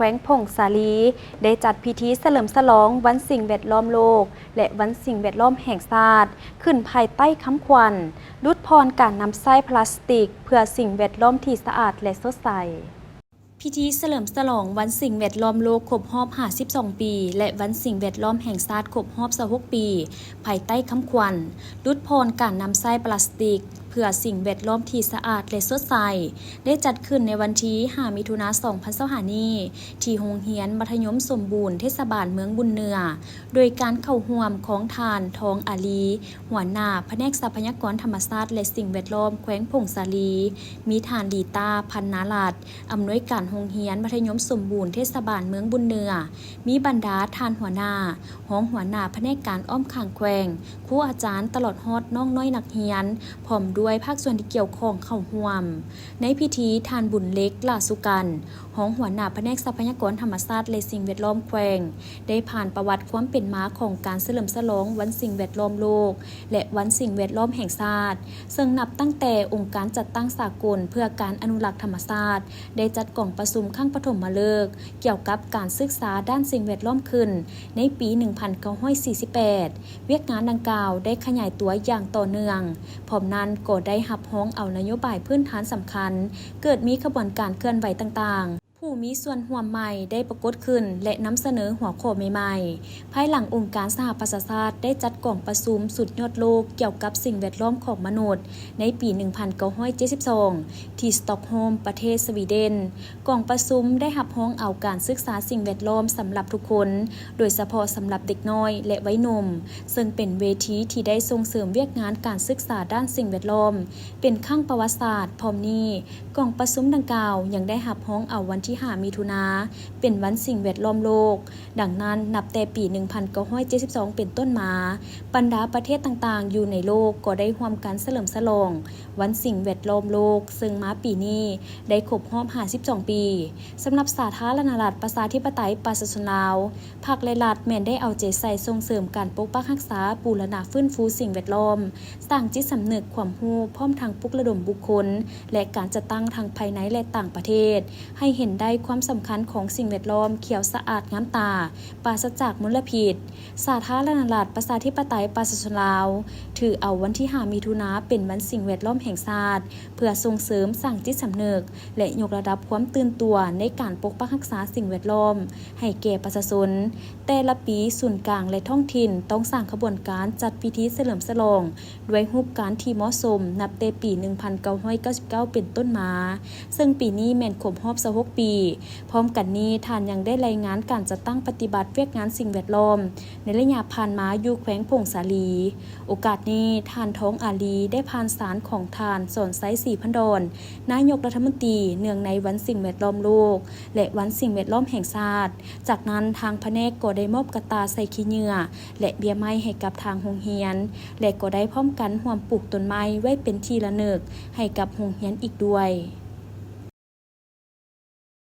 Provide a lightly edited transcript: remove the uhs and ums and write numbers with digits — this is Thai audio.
วงพงสาลีได้จัดพิธีเฉลิมฉลองวันสิ่งแวดล้อมโลกและวันสิ่งแวดล้อมแห่งชาติขึ้นภายใต้คำขวัญลดพรการนำใช้พลาสติกเพื่อสิ่งแวดล้อมที่สะอาดและสดใสพิธีเฉลิมฉลองวันสิ่งแวดล้อมโลกครบรอบ52 ปีและวันสิ่งแวดล้อมแห่งชาติครบรอบ26 ปีภายใต้คำขวัญลดพรการนำใช้พลาสติกเพื่อสิ่งแวดล้อมที่สะอาดและสดใสได้จัดขึ้นในวันที่5 มิถุนายน 2025 นี้ที่โรงเรียนมัธยมสมบูรณ์เทศบาลเมืองบุญเหนือโดยการเข้าร่วมของทานทองอาลีหัวหน้าแผนกทรัพยากรธรรมชาติและสิ่งแวดล้อมแขวงพงสาลีมีทานลีตาพันนาลัดอำนวยการโรงเรียนมัธยมสมบูรณ์เทศบาลเมืองบุญเหนือมีบรรดาทานหัวหน้าห้องหัวหน้าแผนกการอ้อมข้างแขวงครูอาจารย์ตลอดฮอดน้องน้อยนักเรียนพร้อมด้วยภาคส่วนที่เกี่ยวข้องเข้าร่วมในพิธีทานบุญเล็กลาสุกันห้องหัวหน้าแผนกทรัพยากรธรรมชาติและสิ่งแวดล้อมแขวงได้ผ่านประวัติความเป็นมาของการเฉลิมฉลองวันสิ่งแวดล้อมโลกและวันสิ่งแวดล้อมแห่งชาติซึ่งนับตั้งแต่องค์การจัดตั้งสากลเพื่อการอนุรักษ์ธรรมชาติได้จัดกล่องประชุมครั้งปฐมฤกษ์เกี่ยวกับการศึกษาด้านสิ่งแวดล้อมขึ้นในปี 1948 เวียกงานดังกล่าวได้ขยายตัวอย่างต่อเนื่องพร้อมนั้นก็ได้รับฮ้องเอานโยบายพื้นฐานสำคัญเกิดมีขบวนการเคลื่อนไหวต่างๆผู้มีส่วนร่วมใหม่ได้ปรากฏขึ้นและนำเสนอหัวข้อใหม่ๆภายหลังองค์การสหประชาชาติได้จัดกล่องประชุมสุดยอดโลกเกี่ยวกับสิ่งแวดล้อมของมนุษย์ในปี 1972 ที่สต็อกโฮล์มประเทศสวีเดนกล่องประชุมได้รับฮ้องเอาการศึกษาสิ่งแวดล้อมสำหรับทุกคนโดยเฉพาะสำหรับเด็กน้อยและวัยหนุ่มซึ่งเป็นเวทีที่ได้ส่งเสริมเวียกงานการศึกษาด้านสิ่งแวดล้อมเป็นครั้งประวัติศาสตร์พร้อมนี้กล่องประชุมดังกล่าวยังได้รับฮ้องเอาวันที่5 มิถุนายนเป็นวันสิ่งแวดล้อมโลกดังนั้นนับแต่ปี 1972 เป็นต้นมาบรรดาประเทศต่างๆอยู่ในโลกก็ได้ร่วมกันเฉลิมฉลองวันสิ่งแวดล้อมโลกซึ่งมาปีนี้ได้ครบรอบ52 ปีสำหรับสาธารณรัฐประชาธิปไตยประชาชนลาวภาคและรัฐแม่นได้เอาใจใส่ส่งเสริมการปกปักรักษาบูรณะฟื้นฟูสิ่งแวดล้อมสร้างจิตสำนึกความรู้พร้อมทางปลุกระดมบุคคลและการจัดตั้งทางภายในและต่างประเทศให้เห็นได้ความสำคัญของสิ่งแวดล้อมเขียวสะอาดงามตาปราศจากมลพิษสาธารณรัฐประชาธิปไตยประชาชนลาวถือเอาวันที่5 มิถุนายนเป็นวันสิ่งแวดล้อมแห่งชาติเพื่อส่งเสริมสร้างจิตสำนึกและยกระดับความตื่นตัวในการปกปักรักษาสิ่งแวดล้อมให้แก่ประชาชนแต่ละปีศูนย์กลางและท้องถิ่นต้องสร้างขบวนการจัดพิธีเฉลิมฉลองด้วยรูปการที่เหมาะสมนับแต่ปี 1999 เป็นต้นมาซึ่งปีนี้แม่นครบรอบ26 ปีพร้อมกันนี้ท่านยังได้รายงานการจัดตั้งปฏิบัติเวียกงานสิ่งแวดล้อมในระยะผ่านมาอยู่แขวงพงสาลีโอกาสนี้ท่านท้องอาลีได้ผ่านสารของท่านสอนไซสีพันดอนนายกรัฐมนตรีเนื่องในวันสิ่งแวดล้อมโลกและวันสิ่งแวดล้อมแห่งชาติจากนั้นทางแผนกก็ได้มอบกระตาใส่ขี้เหงื่อและเบี้ยไม้ให้กับทางโรงเรียนและก็ได้พร้อมกันร่วมปลูกต้นไม้ไว้เป็นที่ระลึกให้กับโรงเรียนอีกด้วย